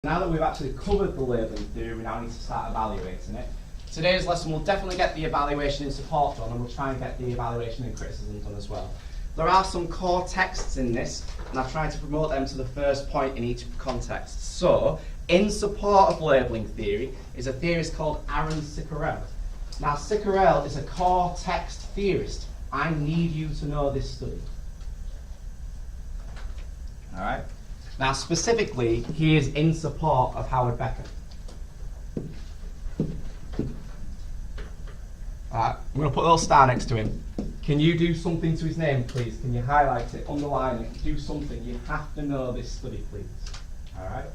Now that we've actually covered the labelling theory, we now need to start evaluating it. Today's lesson will definitely get the evaluation in support done, and we'll try and get the evaluation in criticism done as well. There are some core texts in this, and I've tried to promote them to the first point in each context. So, in support of labelling theory is a theorist called Aaron Ciccarelli. Now, Ciccarelli is a core text theorist. I need you to know this study. All right? Now, specifically, he is in support of Howard Becker. Alright, I'm going to put a little star next to him. Can you do something to his name, please? Can you highlight it, underline it, do something? You have to know this study, please. Alright?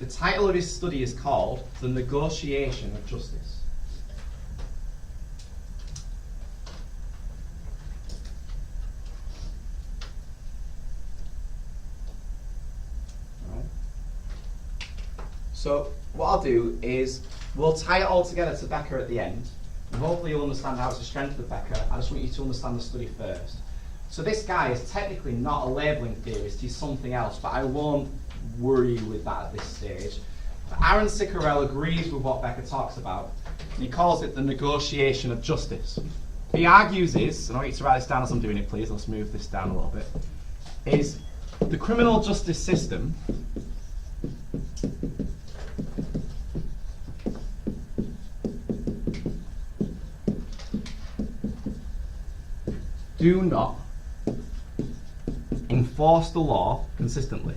The title of his study is called The Negotiation of Justice. So what I'll do is we'll tie it all together to Becker at the end, and hopefully you'll understand how it's a strength of Becker. I just want you to understand the study first. So this guy is technically not a labelling theorist, he's something else, but I won't worry with that at this stage. But Aaron Ciccarelli agrees with what Becker talks about, and he calls it the negotiation of justice. He argues is, and I want you to write this down as I'm doing it please, let's move this down a little bit, is the criminal justice system do not enforce the law consistently.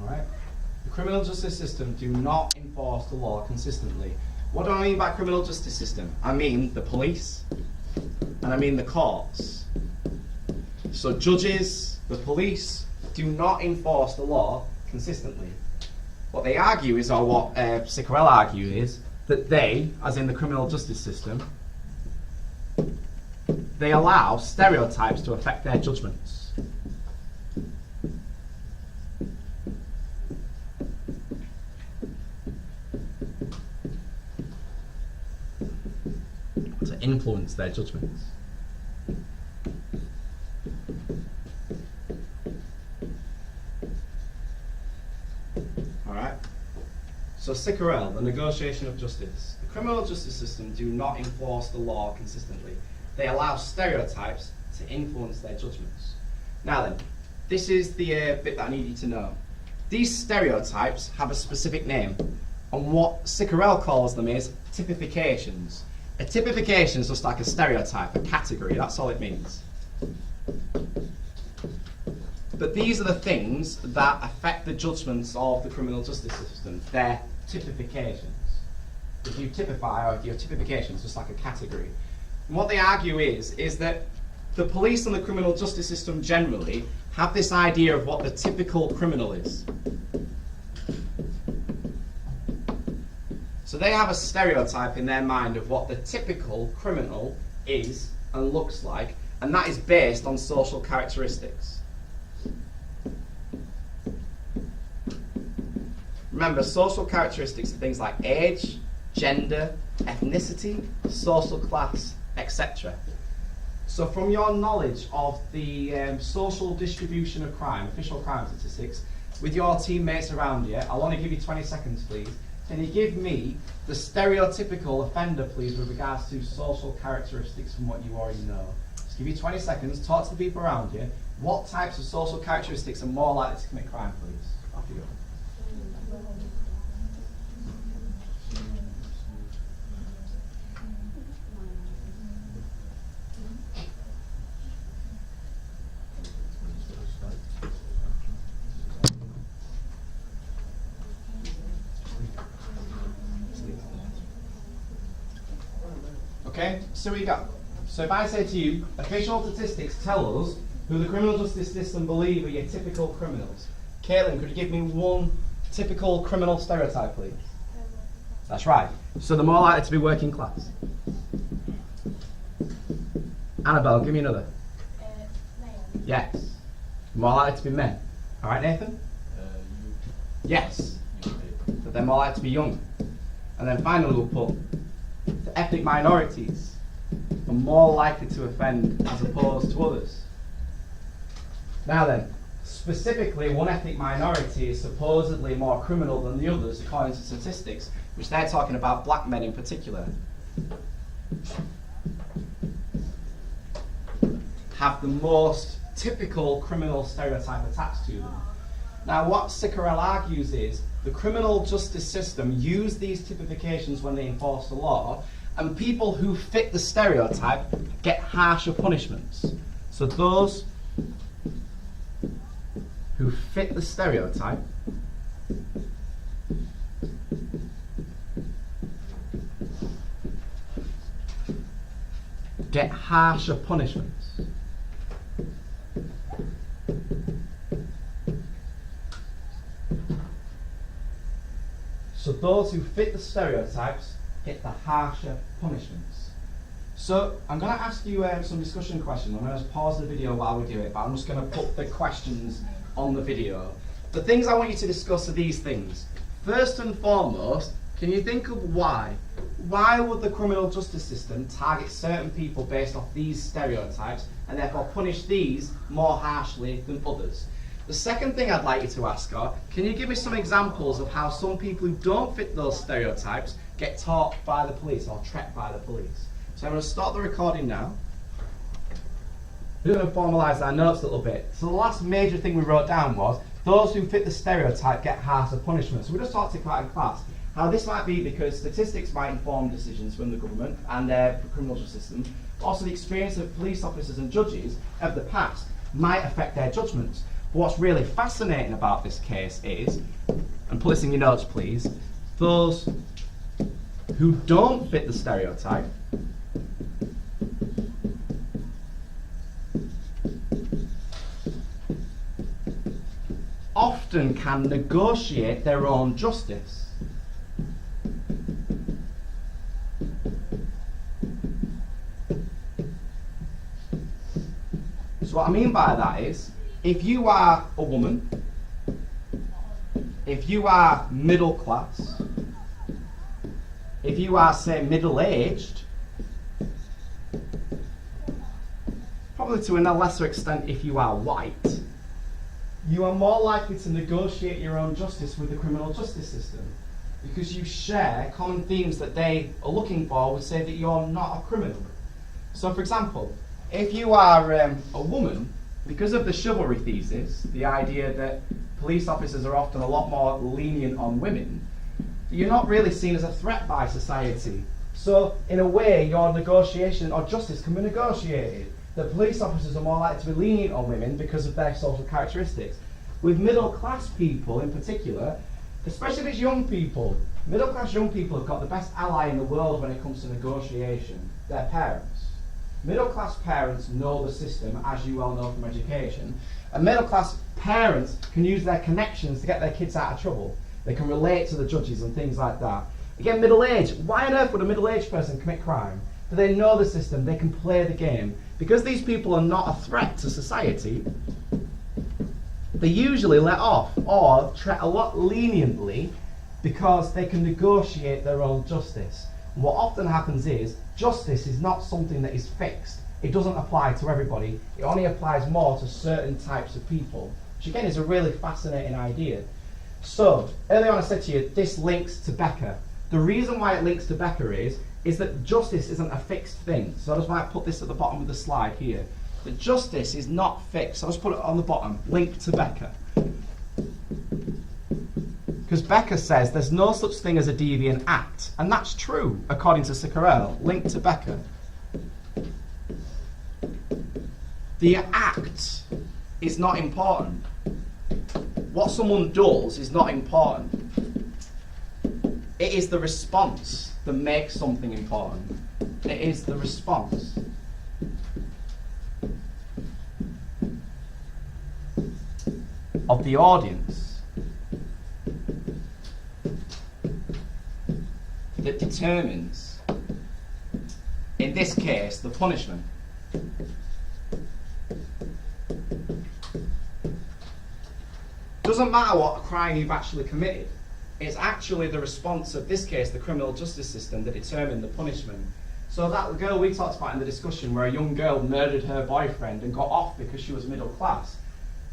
All right. The criminal justice system do not enforce the law consistently. What do I mean by criminal justice system? I mean the police, and I mean the courts. So judges, the police, do not enforce the law consistently. What they argue is, or what Ciccarelli argues is, that they, as in the criminal justice system, they allow stereotypes to affect their judgments. To influence their judgments. Alright? So Ciccarelli, the negotiation of justice. The criminal justice system do not enforce the law consistently. They allow stereotypes to influence their judgments. Now then, this is the bit that I need you to know. These stereotypes have a specific name, and what Ciccarelli calls them is typifications. A typification is just like a stereotype, a category, that's all it means. But these are the things that affect the judgments of the criminal justice system. They're typifications. If you typify, or if your typification is just like a category. And what they argue is that the police and the criminal justice system generally have this idea of what the typical criminal is. So they have a stereotype in their mind of what the typical criminal is and looks like, and that is based on social characteristics. Remember, social characteristics are things like age, gender, ethnicity, social class, etc. So from your knowledge of the social distribution of crime, official crime statistics, with your teammates around you, I'll only give you 20 seconds, please. Can you give me the stereotypical offender, please, with regards to social characteristics from what you already know? Just give you 20 seconds, talk to the people around you. What types of social characteristics are more likely to commit crime, please? Off you go. Okay, so we go. So if I say to you, official statistics tell us who the criminal justice system believe are your typical criminals. Caitlin, could you give me one typical criminal stereotype, please? That's right. So they're more likely to be working class. Annabelle, give me another. Male. Yes. More likely to be men. All right, Nathan? Yes. But they're more likely to be young. And then finally we'll put the ethnic minorities are more likely to offend as opposed to others. Now then, specifically one ethnic minority is supposedly more criminal than the others according to statistics, which they're talking about black men in particular. Have the most typical criminal stereotype attached to them. Now what Ciccarelli argues is the criminal justice system use these typifications when they enforce the law, and people who fit the stereotype get harsher punishments. So those who fit the stereotype get harsher punishments. So those who fit the stereotypes get the harsher punishments. So I'm going to ask you some discussion questions. I'm going to pause the video while we do it, but I'm just going to put the questions on the video. The things I want you to discuss are these things. First and foremost, can you think of why? Why would the criminal justice system target certain people based off these stereotypes and therefore punish these more harshly than others? The second thing I'd like you to ask are, can you give me some examples of how some people who don't fit those stereotypes get taught by the police or tracked by the police? So I'm going to start the recording now. We're going to formalise our notes a little bit. So the last major thing we wrote down was, those who fit the stereotype get harsher punishments. So we just talked about in class how this might be because statistics might inform decisions from the government and their criminal justice system. Also the experience of police officers and judges of the past might affect their judgments. But what's really fascinating about this case is, and put this in your notes please, those who don't fit the stereotype often can negotiate their own justice. So what I mean by that is, if you are a woman, if you are middle class, if you are, say, middle-aged, probably to a lesser extent if you are white, you are more likely to negotiate your own justice with the criminal justice system because you share common themes that they are looking for would say that you're not a criminal. So for example, if you are a woman, because of the chivalry thesis, the idea that police officers are often a lot more lenient on women, you're not really seen as a threat by society. So in a way, your negotiation or justice can be negotiated. That police officers are more likely to be lenient on women because of their social characteristics. With middle class people in particular, especially if it's young people, middle class young people have got the best ally in the world when it comes to negotiation, their parents. Middle class parents know the system, as you well know from education, and middle class parents can use their connections to get their kids out of trouble. They can relate to the judges and things like that. Again, middle age, why on earth would a middle-aged person commit crime? Do they know the system, they can play the game. Because these people are not a threat to society, they usually let off or treat a lot leniently because they can negotiate their own justice. And what often happens is, justice is not something that is fixed. It doesn't apply to everybody. It only applies more to certain types of people, which again is a really fascinating idea. So, earlier on I said to you, this links to Becker. The reason why it links to Becker is that justice isn't a fixed thing. So I just might put this at the bottom of the slide here. That justice is not fixed. So I'll just put it on the bottom, linked to Becker. Because Becker says there's no such thing as a deviant act. And that's true, according to Ciccarelli, linked to Becker. The act is not important. What someone does is not important. It is the response that makes something important. It is the response. Of the audience that determines, in this case, the punishment. Doesn't matter what crime you've actually committed. It's actually the response of this case, the criminal justice system, that determined the punishment. So that girl we talked about in the discussion, where a young girl murdered her boyfriend and got off because she was middle class,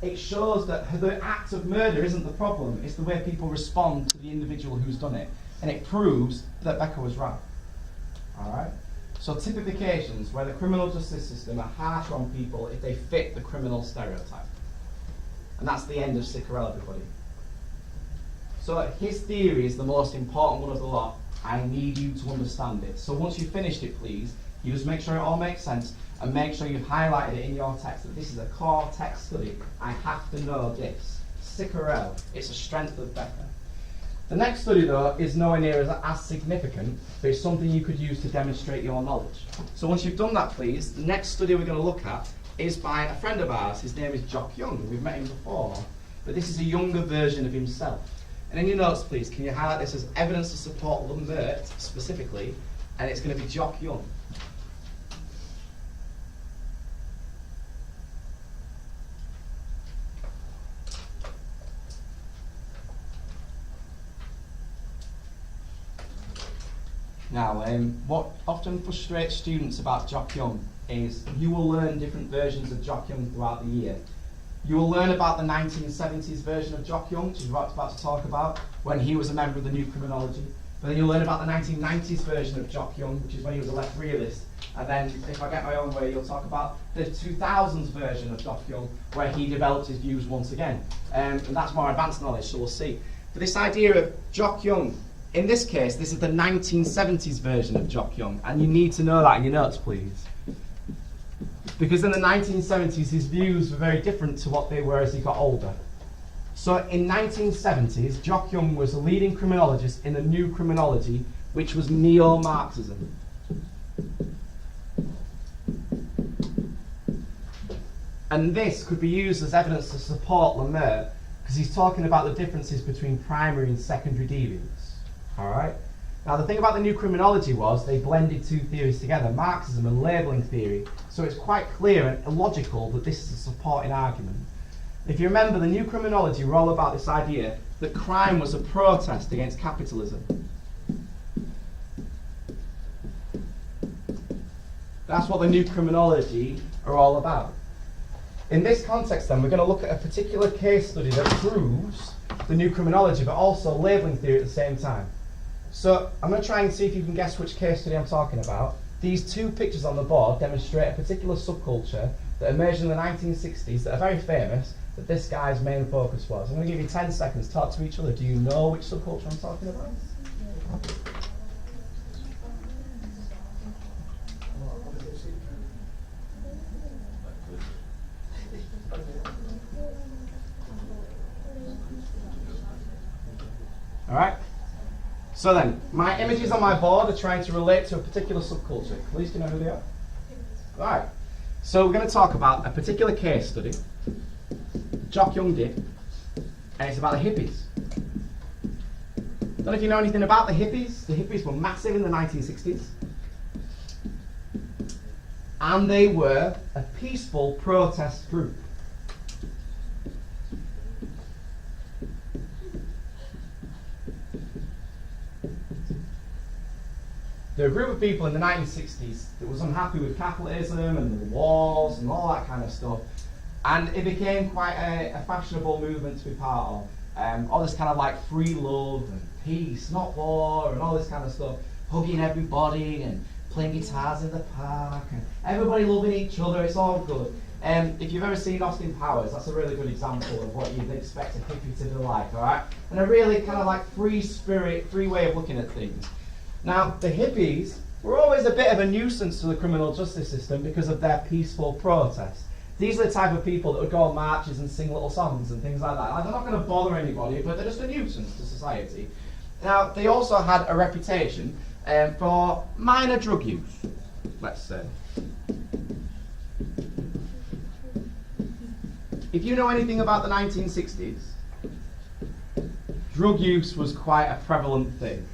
it shows that the act of murder isn't the problem, it's the way people respond to the individual who's done it. And it proves that Becca was right. Alright? So typifications where the criminal justice system are harsher on people if they fit the criminal stereotype. And that's the end of Ciccarelli, everybody. So his theory is the most important one of the lot. I need you to understand it. So once you've finished it, please, you just make sure it all makes sense and make sure you've highlighted it in your text that this is a core text study. I have to know this. Ciccarelli, it's a strength of Becca. The next study, though, is nowhere near as significant, but it's something you could use to demonstrate your knowledge. So once you've done that, please, the next study we're going to look at is by a friend of ours. His name is Jock Young. We've met him before, but this is a younger version of himself. And in your notes, please, can you highlight this as evidence to support Lambert specifically, and it's going to be Jock Young. Now, what often frustrates students about Jock Young is you will learn different versions of Jock Young throughout the year. You will learn about the 1970s version of Jock Young, which we're about to talk about, when he was a member of the New Criminology. But then you'll learn about the 1990s version of Jock Young, which is when he was a left realist. And then, if I get my own way, you'll talk about the 2000s version of Jock Young, where he developed his views once again. And that's more advanced knowledge, so we'll see. But this idea of Jock Young, in this case, this is the 1970s version of Jock Young, and you need to know that in your notes, please. Because in the 1970s, his views were very different to what they were as he got older. So in 1970s, Jock Young was a leading criminologist in the New Criminology, which was neo-Marxism. And this could be used as evidence to support Lemaitre, because he's talking about the differences between primary and secondary deviance. Alright? Now the thing about the New Criminology was they blended two theories together, Marxism and labelling theory. So it's quite clear and logical that this is a supporting argument. If you remember, the New Criminology were all about this idea that crime was a protest against capitalism. That's what the New Criminology are all about. In this context then, we're going to look at a particular case study that proves the New Criminology, but also labelling theory at the same time. So I'm going to try and see if you can guess which case study I'm talking about. These two pictures on the board demonstrate a particular subculture that emerged in the 1960s that are very famous, that this guy's main focus was. I'm going to give you 10 seconds to talk to each other. Do you know which subculture I'm talking about? Alright? So then, my images on my board are trying to relate to a particular subculture. Please, do you know who they are? Right. So we're going to talk about a particular case study Jock Young did, and it's about the hippies. Don't know if you know anything about the hippies. The hippies were massive in the 1960s. And they were a peaceful protest group. They're a group of people in the 1960s that was unhappy with capitalism and the wars and all that kind of stuff. And it became quite a fashionable movement to be part of. All this kind of like free love and peace, not war, and all this kind of stuff. Hugging everybody and playing guitars in the park and everybody loving each other, it's all good. If you've ever seen Austin Powers, that's a really good example of what you'd expect a hippie to be like, alright? And a really kind of like free spirit, free way of looking at things. Now, the hippies were always a bit of a nuisance to the criminal justice system because of their peaceful protest. These are the type of people that would go on marches and sing little songs and things like that. Like, they're not going to bother anybody, but they're just a nuisance to society. Now, they also had a reputation for minor drug use, let's say. If you know anything about the 1960s, drug use was quite a prevalent thing.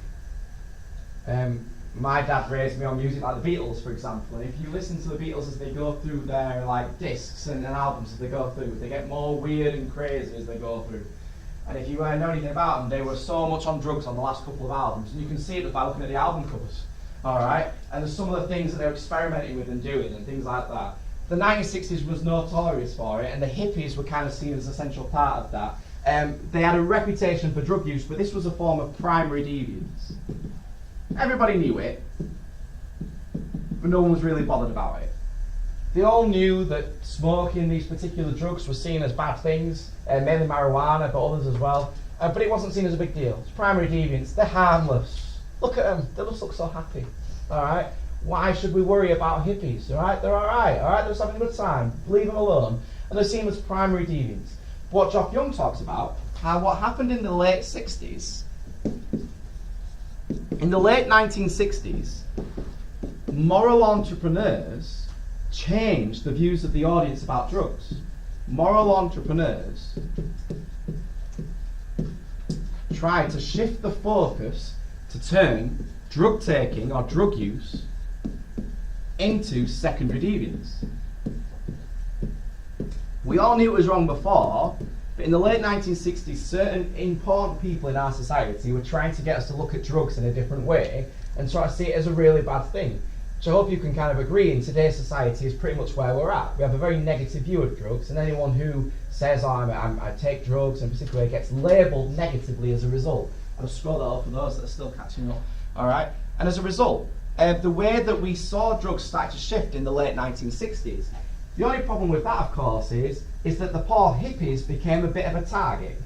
My dad raised me on music like the Beatles, for example, and if you listen to the Beatles as they go through their like discs and albums as they go through, they get more weird and crazy as they go through. And if you know anything about them, they were so much on drugs on the last couple of albums. And you can see it by looking at the album covers. Alright? And there's some of the things that they're experimenting with and doing and things like that. The 1960s was notorious for it, and the hippies were kind of seen as an essential part of that. They had a reputation for drug use, but this was a form of primary deviance. Everybody knew it, but no one was really bothered about it. They all knew that smoking these particular drugs was seen as bad things, mainly marijuana, but others as well. But it wasn't seen as a big deal. It's primary deviance. They're harmless. Look at them. They just look so happy. All right. Why should we worry about hippies? All right. They're all right. All right. They're just having a good time. Leave them alone. And they're seen as primary deviants. What Jock Young talks about, how what happened in the late 60s, in the late 1960s, moral entrepreneurs changed the views of the audience about drugs. Moral entrepreneurs tried to shift the focus to turn drug taking or drug use into secondary deviance. We all knew it was wrong before, but in the late 1960s, certain important people in our society were trying to get us to look at drugs in a different way and try to see it as a really bad thing. Which I hope you can kind of agree in today's society is pretty much where we're at. We have a very negative view of drugs, and anyone who says, oh, I take drugs in a particular way gets labelled negatively as a result. I'll scroll that up for those that are still catching up. All right? And as a result, the way that we saw drugs start to shift in the late 1960s, the only problem with that, of course, is that the poor hippies became a bit of a target.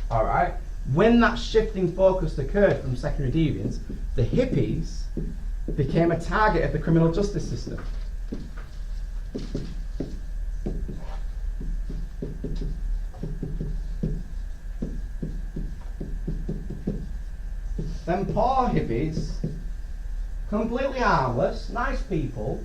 All right? When that shifting focus occurred from secondary deviance, the hippies became a target of the criminal justice system. Then poor hippies, completely harmless, nice people,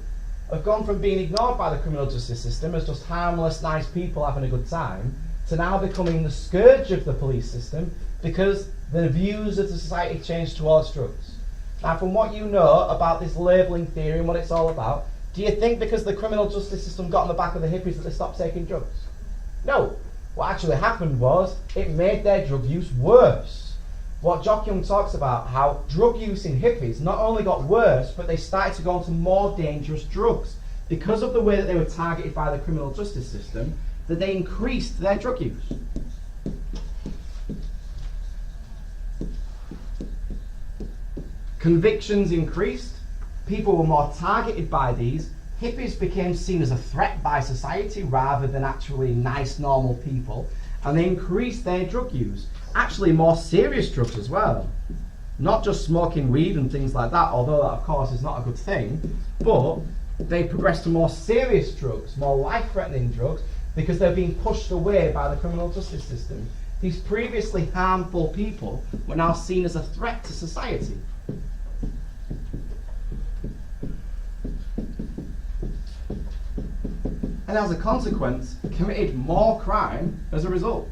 have gone from being ignored by the criminal justice system as just harmless, nice people having a good time, to now becoming the scourge of the police system because the views of the society changed towards drugs. Now, from what you know about this labelling theory and what it's all about, do you think because the criminal justice system got on the back of the hippies that they stopped taking drugs? No. What actually happened was it made their drug use worse. What Jock Young talks about, how drug use in hippies not only got worse, but they started to go on to more dangerous drugs because of the way that they were targeted by the criminal justice system, that they increased their drug use. Convictions increased, people were more targeted by these, hippies became seen as a threat by society rather than actually nice, normal people, and they increased their drug use. Actually, more serious drugs as well. Not just smoking weed and things like that, although that, of course, is not a good thing, but they progressed to more serious drugs, more life-threatening drugs, because they're being pushed away by the criminal justice system. These previously harmful people were now seen as a threat to society. And as a consequence, committed more crime as a result.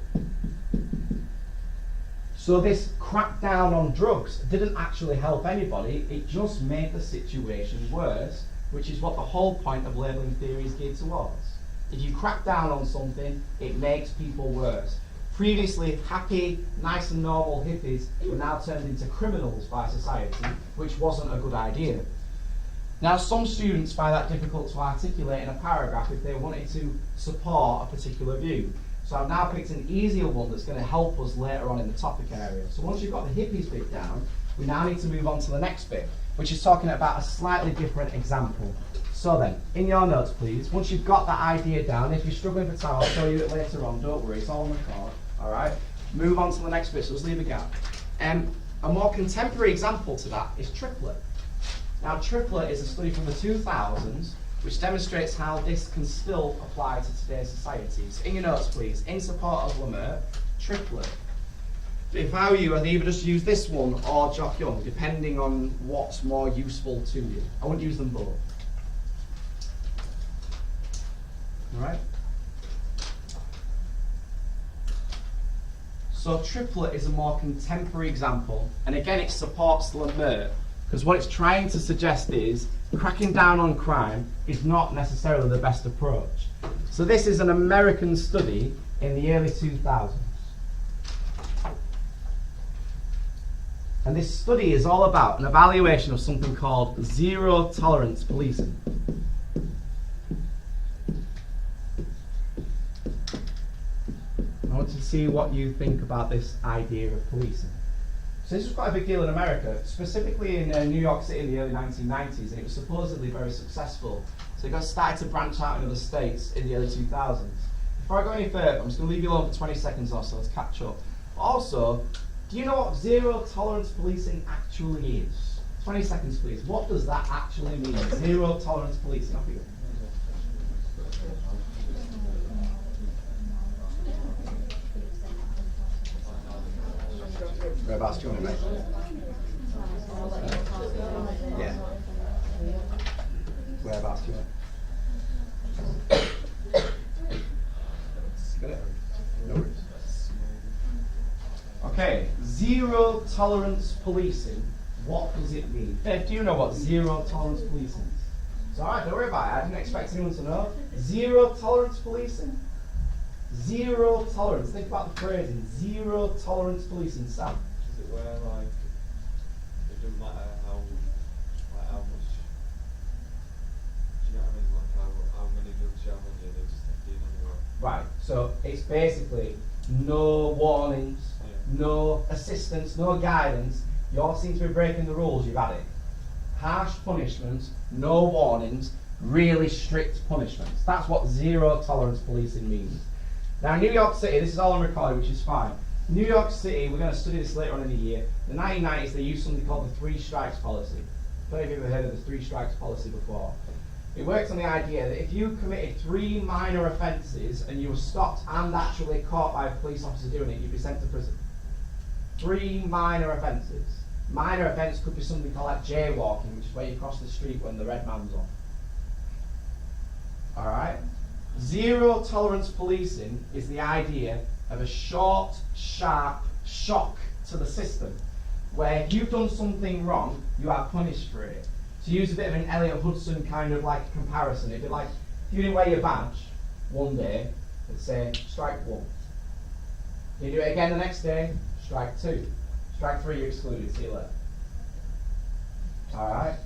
So this crackdown on drugs didn't actually help anybody, it just made the situation worse, which is what the whole point of labelling theory is geared towards. If you crack down on something, it makes people worse. Previously happy, nice and normal hippies were now turned into criminals by society, which wasn't a good idea. Now, some students find that difficult to articulate in a paragraph if they wanted to support a particular view. So I've now picked an easier one that's going to help us later on in the topic area. So once you've got the hippies bit down, we now need to move on to the next bit, which is talking about a slightly different example. So then, in your notes please, once you've got that idea down, if you're struggling for time, I'll show you it later on, don't worry, it's all on record, alright? Move on to the next bit, so let's leave a gap. A more contemporary example to that is triplet. Now, triplet is a study from the 2000s which demonstrates how this can still apply to today's society. So in your notes, please, in support of Lemert, triplet. If I were you, I'd either just use this one or Jock Young, depending on what's more useful to you. I wouldn't use them both. Alright? So triplet is a more contemporary example, and again it supports Lemert, because what it's trying to suggest is cracking down on crime is not necessarily the best approach. So this is an American study in the early 2000s. And this study is all about an evaluation of something called zero tolerance policing. I want to see what you think about this idea of policing. So this was quite a big deal in America, specifically in New York City in the early 1990s, and it was supposedly very successful. So it got started to branch out in other states in the early 2000s. Before I go any further, I'm just going to leave you alone for 20 seconds or so to catch up. But also, do you know what zero tolerance policing actually is? 20 seconds, please. What does that actually mean? Zero tolerance policing. Off you go. Whereabouts do you want to make? Yeah. Whereabouts do you want? Got it? No worries. Okay, zero tolerance policing. What does it mean? Bev, do you know what zero tolerance policing is? It's alright, don't worry about it. I didn't expect anyone to know. Zero tolerance policing? Zero tolerance. Think about the phrasing. Zero tolerance policing. Sam? Is it where, like, it doesn't matter how much, do you know what I mean? Like, how many drugs you have on you, they just take you anywhere. Right, so it's basically no warnings, no assistance, no guidance. You all seem to be breaking the rules, you've had it. Harsh punishments, no warnings, really strict punishments. That's what zero tolerance policing means. Now, in New York City, this is all on recording, which is fine. New York City, we're going to study this later on in the year. In the 1990s, they used something called the 3 strikes policy. I don't know if you've ever heard of the 3 strikes policy before. It works on the idea that if you committed 3 minor offences and you were stopped and actually caught by a police officer doing it, you'd be sent to prison. 3 minor offences. Minor offence could be something called like jaywalking, which is where you cross the street when the red man's on. Alright? Zero tolerance policing is the idea of a short, sharp shock to the system, where if you've done something wrong, you are punished for it. To use a bit of an Elliot Hudson kind of like comparison, it'd be like if you didn't wear your badge one day, it'd say strike 1. You do it again the next day, strike 2. Strike 3, you're excluded. See you later. Alright?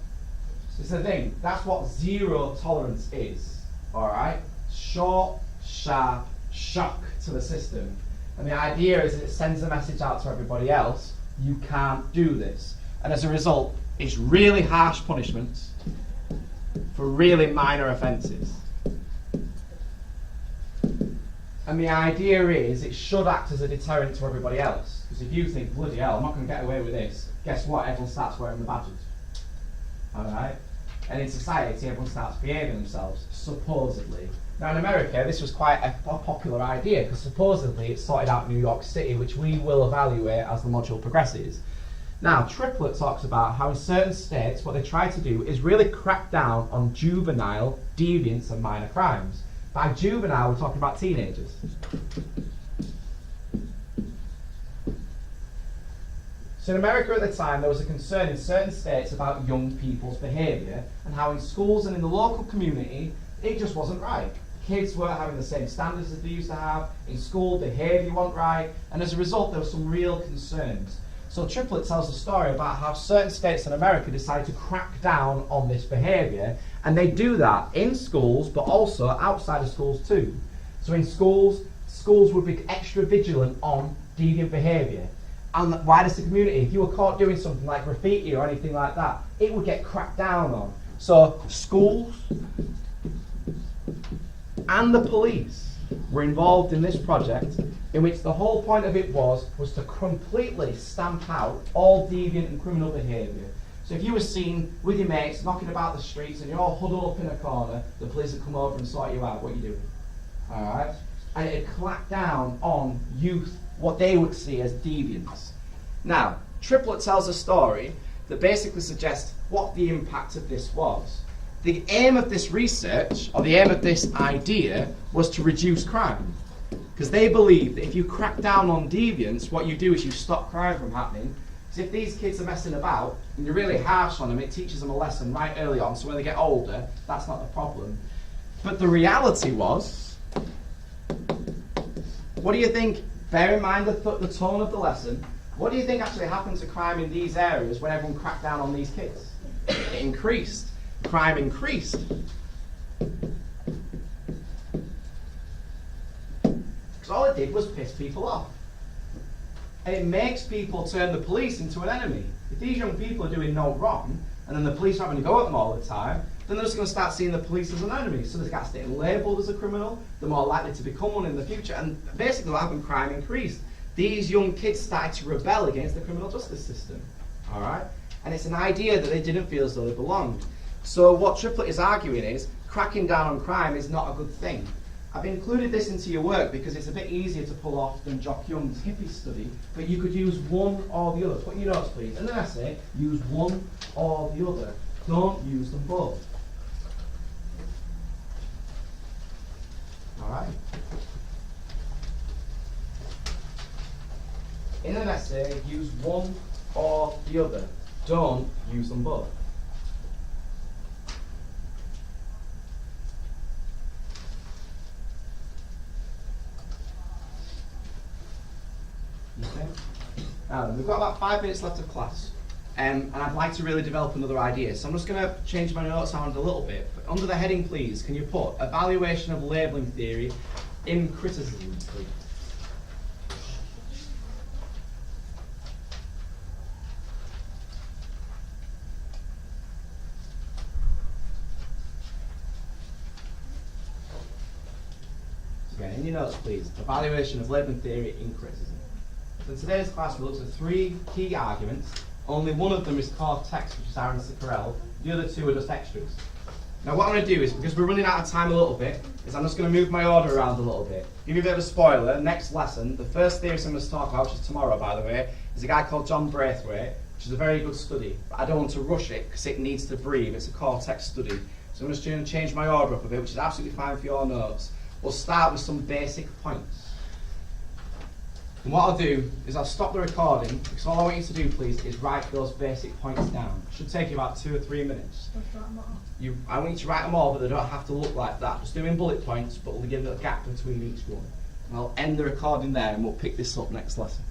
So it's the thing. That's what zero tolerance is. Alright? Short, sharp shock to the system. And the idea is that it sends a message out to everybody else, you can't do this. And as a result, it's really harsh punishments for really minor offences. And the idea is it should act as a deterrent to everybody else. Because if you think, bloody hell, I'm not going to get away with this, guess what? Everyone starts wearing the badges. Alright? And in society, everyone starts behaving themselves, supposedly. Now in America, this was quite a popular idea, because supposedly it sorted out New York City, which we will evaluate as the module progresses. Now, Triplett talks about how in certain states, what they try to do is really crack down on juvenile deviance and minor crimes. By juvenile, we're talking about teenagers. So in America at the time, there was a concern in certain states about young people's behaviour and how in schools and in the local community, it just wasn't right. Kids weren't having the same standards as they used to have. In school, behaviour wasn't right. And as a result, there were some real concerns. So Triplett tells a story about how certain states in America decided to crack down on this behaviour. And they do that in schools, but also outside of schools too. So in schools, schools would be extra vigilant on deviant behaviour. And wider to the community, if you were caught doing something like graffiti or anything like that, it would get cracked down on. So schools and the police were involved in this project, in which the whole point of it was to completely stamp out all deviant and criminal behaviour. So if you were seen with your mates knocking about the streets and you're all huddled up in a corner, the police would come over and sort you out. What are you doing? Alright? And it'd clack down on youth, what they would see as deviance. Now, Triplett tells a story that basically suggests what the impact of this was. The aim of this research, or the aim of this idea, was to reduce crime. Because they believe that if you crack down on deviance, what you do is you stop crime from happening. Because if these kids are messing about, and you're really harsh on them, it teaches them a lesson right early on, so when they get older, that's not the problem. But the reality was, what do you think? Bear in mind the tone of the lesson. What do you think actually happened to crime in these areas when everyone cracked down on these kids? It increased. Crime increased. Because all it did was piss people off. And it makes people turn the police into an enemy. If these young people are doing no wrong, and then the police are having to go at them all the time, then they're just going to start seeing the police as an enemy. So they start getting labelled as a criminal, they're more likely to become one in the future, and basically what happened, crime increased. These young kids started to rebel against the criminal justice system. Alright? And it's an idea that they didn't feel as though they belonged. So what Triplett is arguing is, cracking down on crime is not a good thing. I've included this into your work because it's a bit easier to pull off than Jock Young's hippie study, but you could use one or the other. Put your notes, please. In an essay, use one or the other. Don't use them both. Alright? In an essay, use one or the other. Don't use them both. Okay. Now, we've got about 5 minutes left of class, and I'd like to really develop another idea. So I'm just going to change my notes around a little bit. But under the heading, please, can you put evaluation of labelling theory in criticism, please? Again, in your notes, please, evaluation of labelling theory in criticism. So in today's class, we looked at 3 key arguments. Only one of them is core text, which is Aaron Sickerell. The other 2 are just extras. Now what I'm going to do is, because we're running out of time a little bit, is I'm just going to move my order around a little bit. Give you a bit of a spoiler. Next lesson, the first theorist I'm going to talk about, which is tomorrow by the way, is a guy called John Braithwaite, which is a very good study. But I don't want to rush it because it needs to breathe. It's a core text study. So I'm just going to change my order up a bit, which is absolutely fine for your notes. We'll start with some basic points. And what I'll do is I'll stop the recording, because all I want you to do, please, is write those basic points down. It should take you about 2 or 3 minutes. I want you to write them all, but they don't have to look like that. Just do them in bullet points, but we'll give a gap between each one. And I'll end the recording there, and we'll pick this up next lesson.